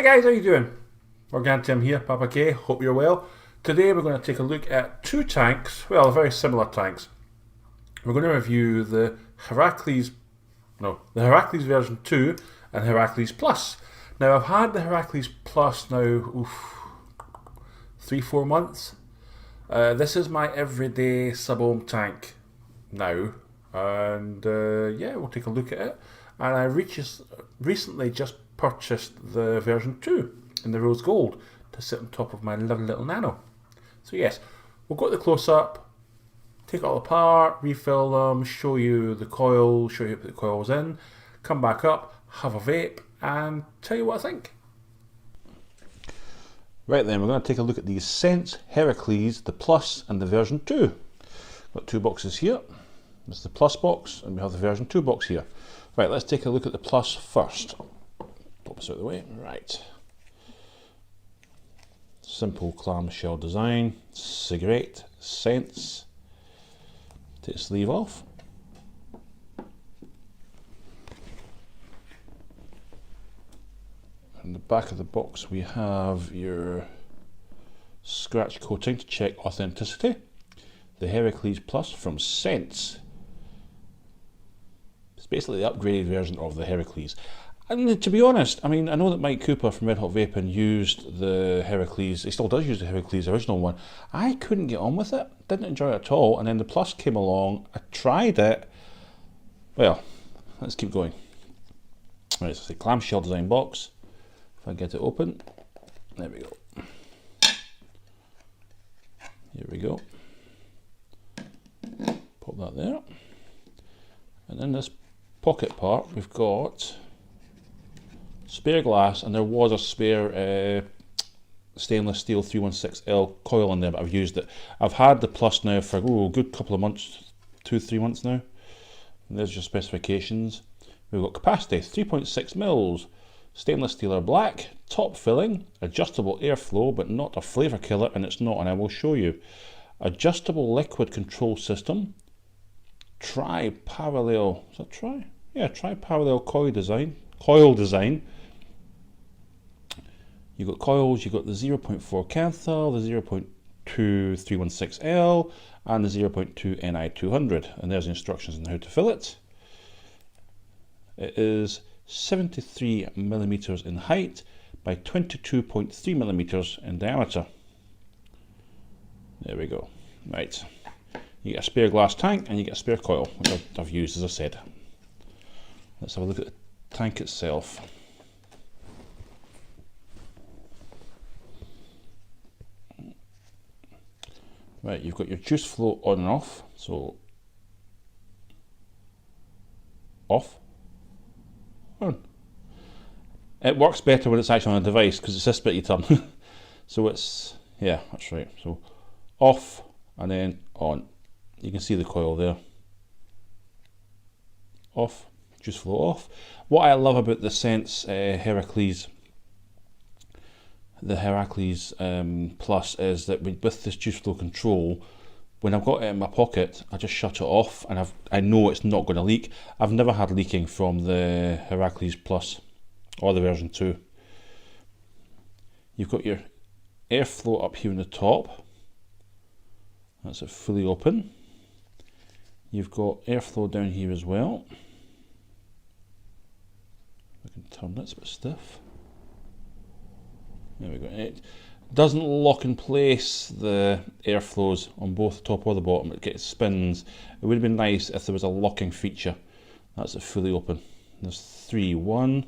guys, how you doing? Organtim here, Papa K, hope you're well. Today we're going to take a look at two tanks, well, very similar tanks. We're going to review the Herakles version 2 and Herakles Plus. Now I've had the Herakles Plus now, 3-4 months. This is my everyday sub-ohm tank now, and yeah, we'll take a look at it. And I recently just purchased the version 2 in the rose gold to sit on top of my lovely little Nano. So yes, we'll go to the close-up, take it all apart, refill them, show you the coil, show you how to put the coils in, come back up, have a vape, and tell you what I think. Right then, we're going to take a look at these Sense Herakles, the Plus and the version 2. Got two boxes here. This is the Plus box, and we have the version 2 box here. Right, let's take a look at the Plus first. Pop this out of the way. Right. Simple clamshell design. Cigreat, Sense. Take the sleeve off. In the back of the box we have your scratch coating to check authenticity. The Herakles Plus from Sense. It's basically the upgraded version of the Herakles. And to be honest, I mean, I know that Mike Cooper from Red Hot Vaping used the Herakles, he still does use the Herakles original one. I couldn't get on with it, didn't enjoy it at all, and then the Plus came along, I tried it. Well, let's keep going. Right, so it's a clamshell design box. If I get it open, there we go. Here we go. Pop that there. And in this pocket part, we've got spare glass, and there was a spare stainless steel 316L coil in there, but I've used it. I've had the Plus now for a good couple of months, 2-3 months now. And there's your specifications. We've got capacity 3.6 mils, stainless steel or black, top filling, adjustable airflow but not a flavour killer, and it's not, and I will show you. Adjustable liquid control system, tri-parallel, is that tri? Yeah, tri-parallel coil design. You've got coils, you've got the 0.4 Canthal, the 0.2 316L, and the 0.2 NI200, and there's the instructions on how to fill it. It is 73 millimeters in height by 22.3 millimeters in diameter. There we go. Right, you get a spare glass tank and you get a spare coil, which I've used, as I said. Let's have a look at the tank itself. Right, you've got your juice flow on and off. So off, on. It works better when it's actually on a device because it's this bit you turn. So it's, yeah, that's right. So off and then on. You can see the coil there. Off, juice flow off. What I love about the Sense Herakles, the Herakles Plus, is that with this juice flow control, when I've got it in my pocket, I just shut it off, and I know it's not going to leak. I've never had leaking from the Herakles Plus or the version 2. You've got your airflow up here in the top. That's it fully open. You've got airflow down here as well. I can turn it, it's a bit stiff. There we go. It doesn't lock in place the airflows on both the top or the bottom. It gets spins. It would have been nice if there was a locking feature. That's it fully open. There's 3, 1,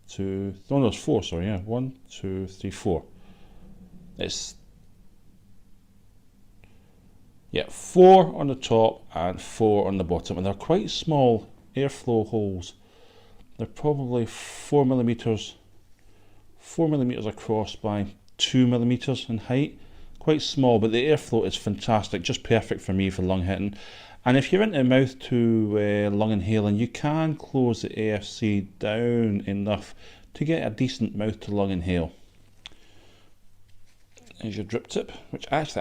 2, no, there's 4, sorry, yeah. 1, 2, 3, 4. It's, yeah, 4 on the top and 4 on the bottom, and they're quite small airflow holes. They're probably 4 millimeters across by 2 millimeters in height. Quite small, but the airflow is fantastic, just perfect for me for lung hitting. And if you're into mouth to lung inhaling, you can close the AFC down enough to get a decent mouth to lung inhale. There's your drip tip, which actually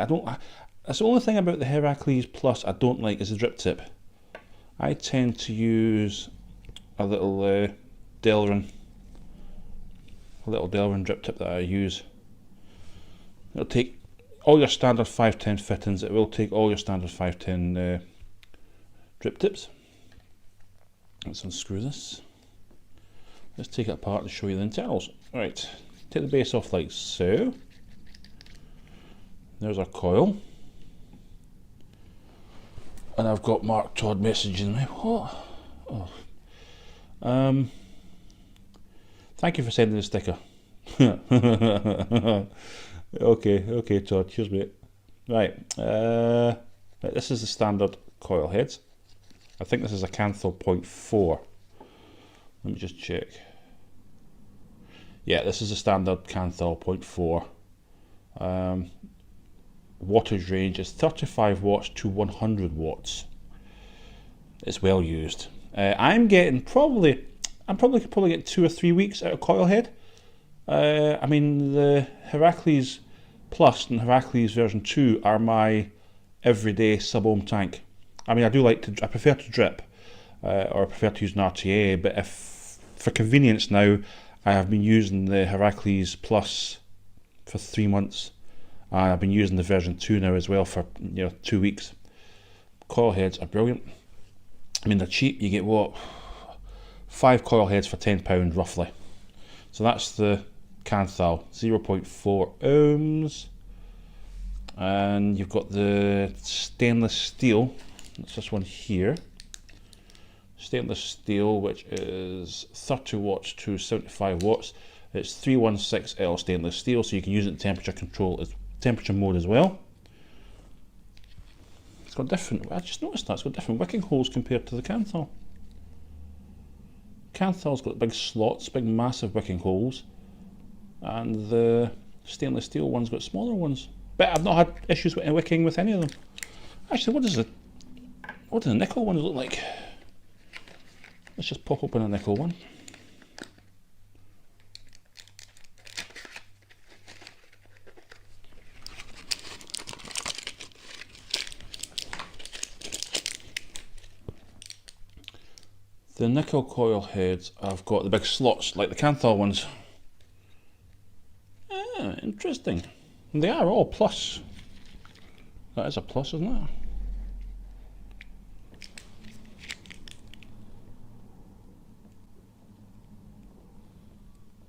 that's the only thing about the Herakles Plus I don't like, is the drip tip. I tend to use a little Delrin little Delrin drip tip that I use. It'll take all your standard 510 fittings, it will take all your standard 510 drip tips. Let's unscrew this. Let's take it apart and show you the internals. Right, take the base off like so. There's our coil. And I've got Mark Todd messaging me. What? Oh. Thank you for sending the sticker. Okay, Todd. Cheers, mate. Right. This is the standard coil heads. I think this is a Canthal 0.4. Let me just check. Yeah, this is a standard Canthal 0.4. Wattage range is 35 watts to 100 watts. It's well used. I'm probably getting 2 or 3 weeks out of coil head. I mean, the Herakles Plus and Herakles version 2 are my everyday sub-ohm tank. I mean, I prefer to drip, or I prefer to use an RTA, but if for convenience now, I have been using the Herakles Plus for 3 months. I've been using the version 2 now as well for 2 weeks. Coil heads are brilliant. I mean, they're cheap. You get what, 5 coil heads for £10 roughly. So that's the Canthal 0.4 ohms, and you've got the stainless steel. That's this one here. Stainless steel, which is 30 watts to 75 watts. It's 316L stainless steel, so you can use it in temperature mode as well. It's got different. I just noticed that it's got different wicking holes compared to the Canthal. Canthal's got big slots, big massive wicking holes, and the stainless steel one's got smaller ones. But I've not had issues with wicking with any of them. Actually, what does the nickel one look like? Let's just pop open a nickel one. The nickel coil heads have got the big slots like the Canthal ones. Ah, interesting. And they are all plus. That is a plus, isn't it?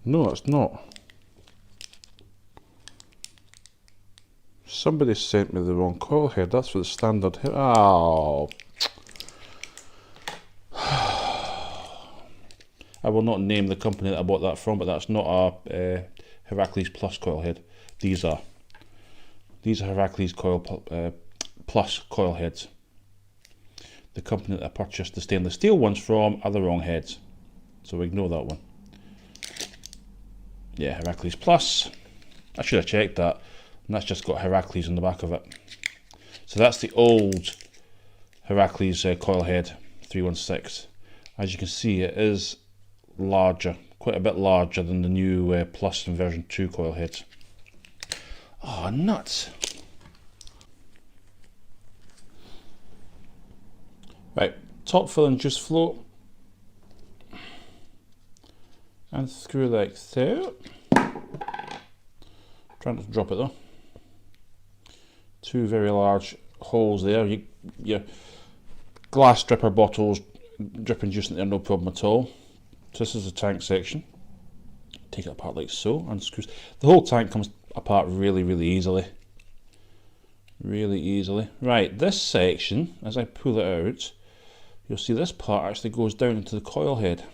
No, it's not. Somebody sent me the wrong coil head. That's for the standard head. Oh. I will not name the company that I bought that from, but that's not a Herakles Plus coil head. These are Herakles Plus coil heads. The company that I purchased the stainless steel ones from are the wrong heads, so ignore that one. Yeah, Herakles Plus. I should have checked that, and that's just got Herakles on the back of it. So that's the old Herakles coil head 316. As you can see, it is larger, quite a bit larger than the new Plus and version 2 coil heads. Oh, nuts. Right, top fill and juice flow. And screw like so. Trying not to drop it though. 2 very large holes there. Your glass dripper bottles, dripping juice in there, no problem at all. So this is the tank section. Take it apart like so, unscrew. The whole tank comes apart really easily. Really easily. Right, this section, as I pull it out, you'll see this part actually goes down into the coil head.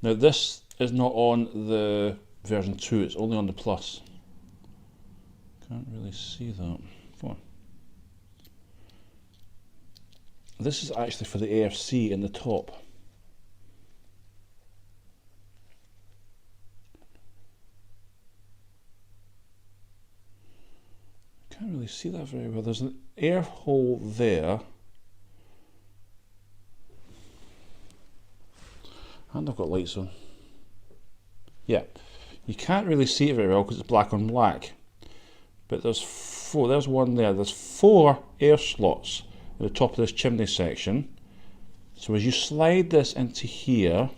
Now this is not on the version 2, it's only on the Plus. Can't really see that. Come on. This is actually for the AFC in the top. Can't really see that very well. There's an air hole there. And I've got lights on. Yeah, you can't really see it very well because it's black on black. But there's one there. There's 4 air slots at the top of this chimney section. So as you slide this into here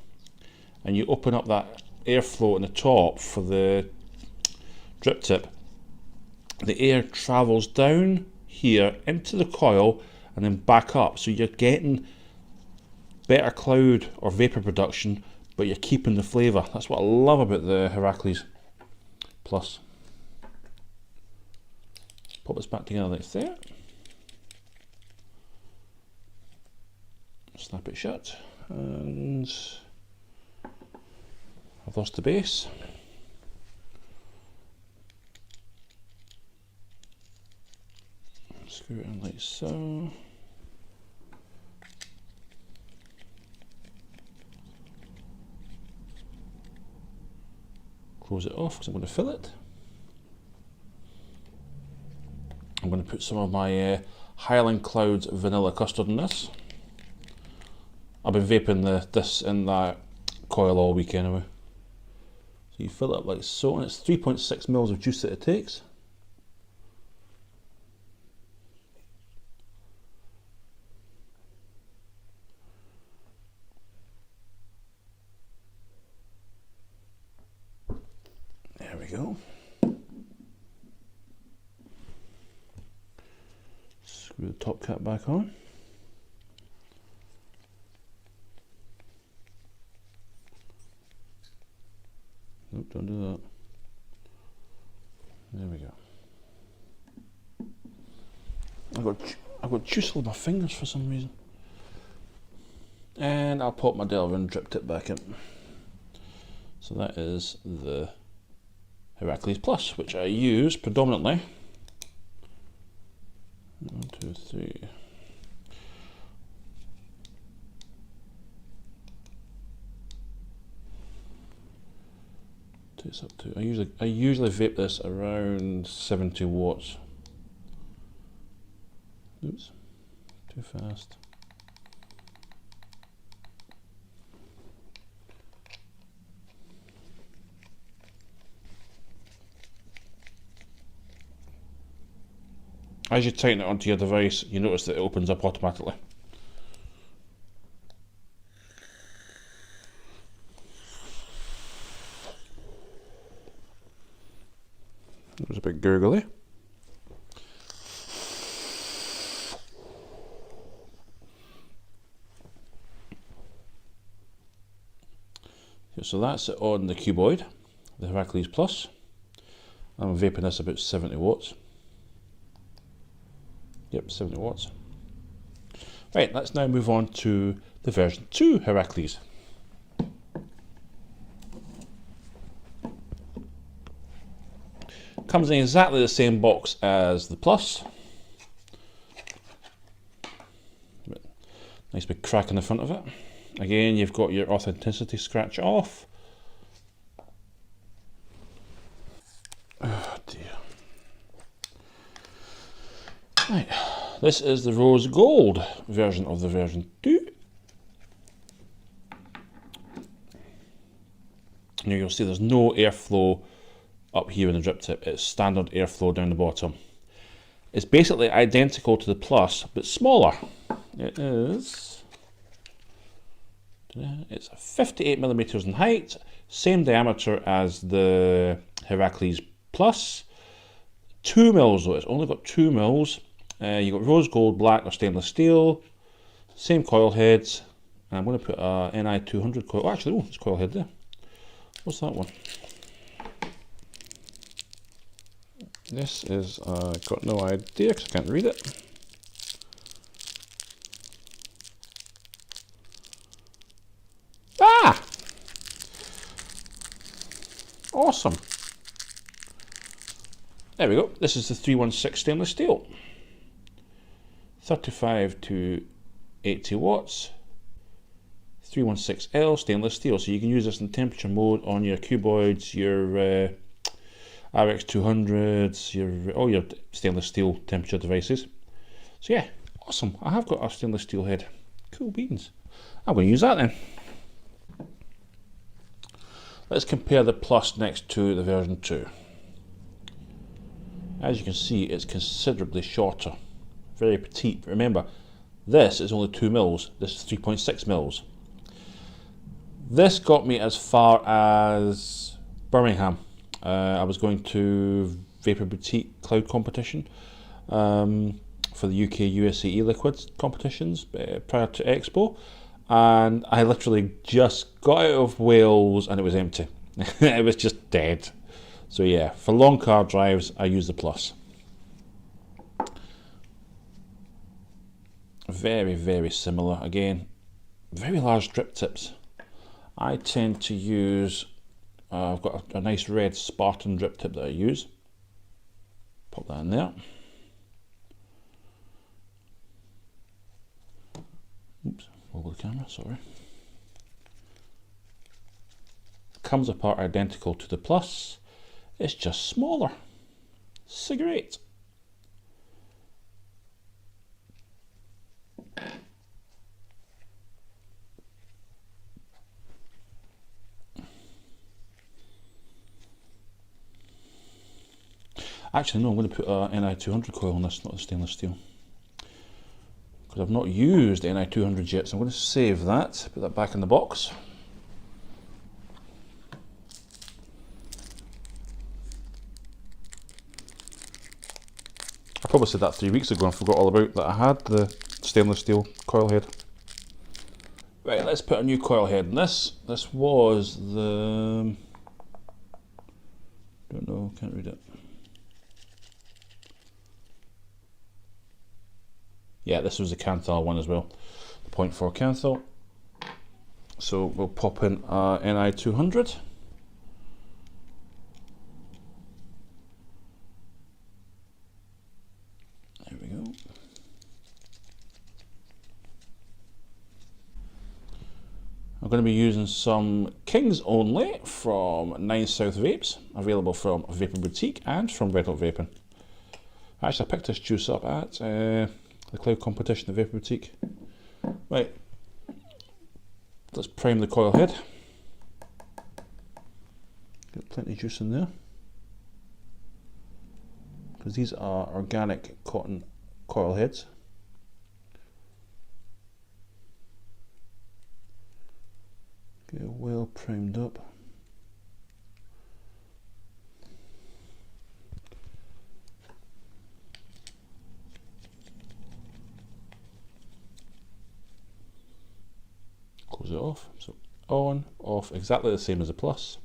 and you open up that airflow in the top for the drip tip, the air travels down here into the coil and then back up, so you're getting better cloud or vapor production, but you're keeping the flavour. That's what I love about the Herakles Plus. Pop this back together like that. Snap it shut, and I've lost the base. Screw it in like so. Close it off because I'm going to fill it. I'm going to put some of my HighlandClouds vanilla custard in this. I've been vaping this in that coil all week anyway. So you fill it up like so, and it's 3.6 mils of juice that it takes. There we go. Screw the top cap back on. Nope, don't do that. There we go. I've got juice all over my fingers for some reason. And I'll pop my Delrin drip tip back in. So that is the Herakles Plus, which I use predominantly. 1, 2, 3. It's up to. I usually vape this around 70 watts. Oops, too fast. As you tighten it onto your device, you notice that it opens up automatically. It was a bit gurgly. Okay, so that's it on the cuboid, the Herakles Plus. I'm vaping this about 70 watts. Yep, 70 watts. Right, let's now move on to the version 2 Herakles. Comes in exactly the same box as the Plus. Nice big crack in the front of it. Again, you've got your authenticity scratch off. Oh dear. Right, this is the rose gold version of the version 2. Now you'll see there's no airflow up here in the drip tip. It's standard airflow down the bottom. It's basically identical to the Plus, but smaller. It's 58 millimeters in height, same diameter as the Herakles Plus. 2 mils though, it's only got 2 mils. You've got rose gold, black or stainless steel, same coil heads. I'm going to put a NI200 coil. Oh, actually, there's a coil head there. What's that one? This is, got no idea because I can't read it. Ah! Awesome. There we go. This is the 316 stainless steel. 35 to 80 watts. 316L stainless steel. So you can use this in temperature mode on your cuboids, your RX200s, all your stainless steel temperature devices. So yeah, awesome. I have got a stainless steel head. Cool beans. I'm going to use that then. Let's compare the Plus next to the version 2. As you can see, it's considerably shorter. Very petite. Remember, This is only 2 mils. This is 3.6 mils. This got me as far as Birmingham. I was going to Vapour Boutique Cloud competition for the UK USA e-liquids competitions prior to Expo, and I literally just got out of Wales and it was empty. It was just dead. So yeah, for long car drives I use the Plus. Very, very similar. Again, very large drip tips. I tend to use, I've got a nice red Spartan drip tip that I use. Pop that in there. Oops, over the camera, sorry. Comes apart identical to the Plus. It's just smaller. Cigreat. Actually, no, I'm going to put a Ni200 coil on this, not the stainless steel. Because I've not used the Ni200 yet, so I'm going to save that, put that back in the box. I probably said that 3 weeks ago and forgot all about that I had the stainless steel coil head. Right, let's put a new coil head in this. This was the... don't know, can't read it. Yeah, this was the Canthal one as well, the 0.4 Canthal. So we'll pop in Ni200. There we go. I'm going to be using some Kings Only from 9 South Vapes, available from Vapour Boutique and from Red Hot Vaping. Actually, I picked this juice up at the Cloud competition at Vapour Boutique. Right, let's prime the coil head. Got plenty of juice in there. Because these are organic cotton coil heads. Get it well primed up. Close it off. So on, off, exactly the same as the Plus.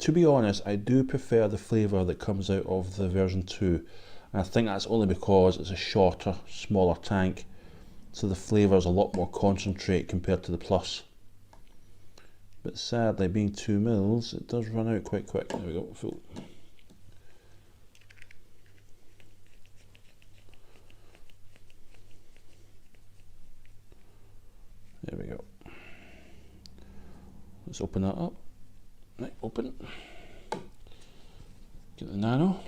To be honest, I do prefer the flavour that comes out of the version 2. And I think that's only because it's a shorter, smaller tank, so the flavour is a lot more concentrate compared to the Plus. But sadly, being 2 mils, it does run out quite quick. There we go, full. There we go. Let's open that up. Right, open. Get the nano.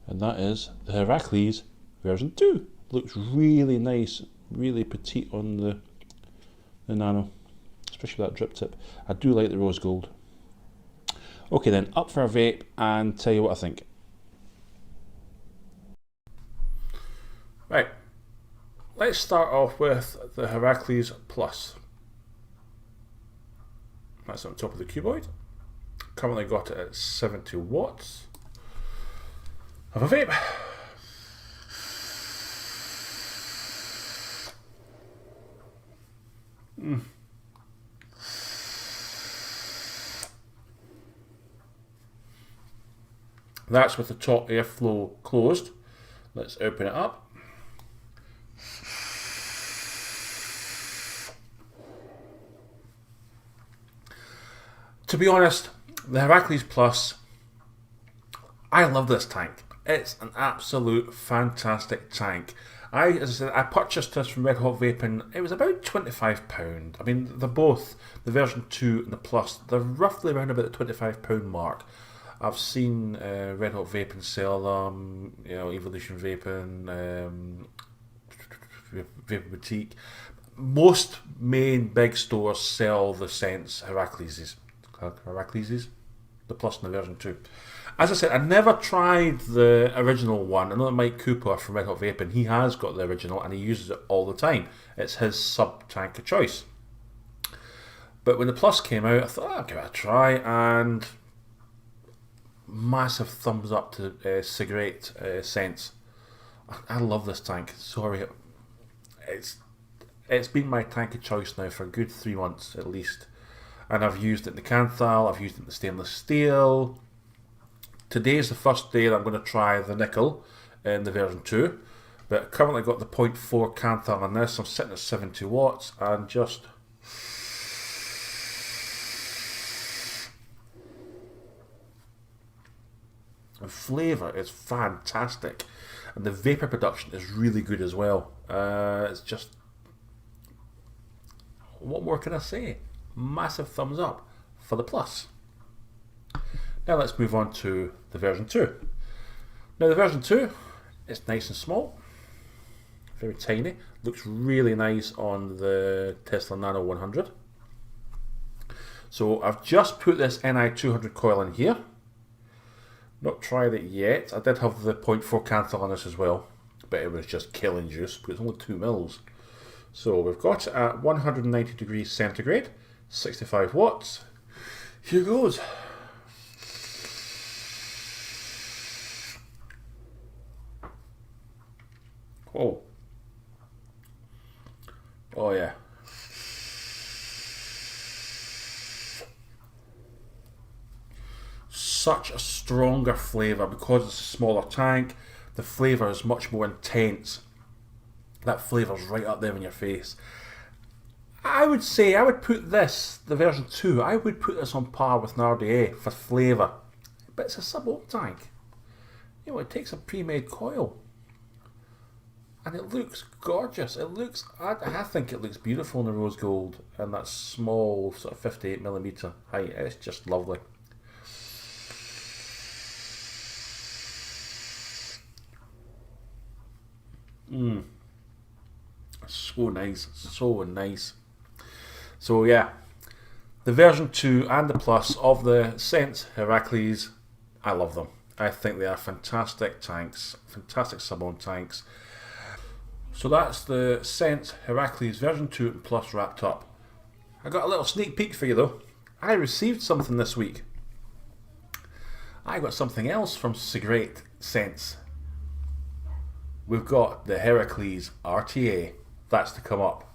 And that is the Herakles version 2. Looks really nice, really petite on the nano, especially that drip tip. I do like the rose gold. Okay then, up for a vape and tell you what I think. Right, let's start off with the Herakles Plus. That's on top of the cuboid. Currently got it at 70 watts. Have a vape. That's with the top airflow closed. Let's open it up. To be honest, the Herakles Plus, I love this tank. It's an absolute fantastic tank. As I said, I purchased this from Red Hot Vaping. It was about £25. I mean, they're both, the version 2 and the Plus, they're roughly around about the £25 mark. I've seen Red Hot Vaping sell them, you know, Evolution Vaping, Vapour Boutique. Most main big stores sell the scents Herakles, the Plus and the version 2. As I said, I never tried the original one. I know that Mike Cooper from Red Hot Vaping, he has got the original and he uses it all the time. It's his sub-tank of choice. But when the Plus came out, I thought, I'll give it a try, and massive thumbs up to Cigreat scents. I love this tank. Sorry, it's been my tank of choice now for a good 3 months at least. And I've used it in the Canthal, I've used it in the stainless steel. Today's the first day that I'm going to try the nickel in the version 2. But currently I've got the 0.4 Canthal on this. I'm sitting at 70 watts and just... the flavour is fantastic. And the vapour production is really good as well. It's just... what more can I say? Massive thumbs up for the Plus. Now let's move on to the version 2. Now the version 2 is nice and small, very tiny, looks really nice on the Tesla Nano 100. So I've just put this NI200 coil in here. Not tried it yet. I did have the 0.4 Canthal on this as well, but it was just killing juice, but it's only 2 mils. So we've got it at 190 degrees centigrade, 65 watts. Here goes. Oh. Oh yeah. Such a stronger flavour because it's a smaller tank. The flavour is much more intense. That flavour's right up there in your face. I would say I would put this, the version 2, I would put this on par with an RDA for flavour. But it's a sub-ohm tank. You know, it takes a pre-made coil. And it looks gorgeous. It looks, I think it looks beautiful in the rose gold and that small sort of 58mm height. It's just lovely. So nice, so nice. So yeah, the version 2 and the Plus of the scents Herakles, I love them. I think they are fantastic tanks, fantastic sub-ohm tanks. So that's the scents Herakles version 2 and Plus wrapped up. I got a little sneak peek for you though. I received something this week. I got something else from Cigreat scents. We've got the Herakles RTA. That's to come up.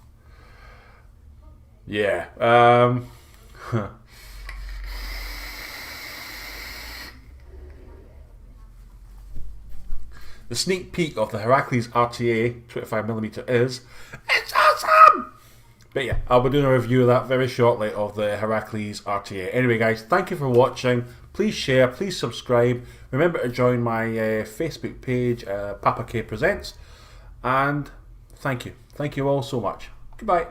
Yeah. The sneak peek of the Herakles RTA 25mm is, it's awesome! But yeah, I'll be doing a review of that very shortly of the Herakles RTA. Anyway guys, thank you for watching. Please share, please subscribe. Remember to join my Facebook page, Papa K Presents. And thank you. Thank you all so much. Goodbye.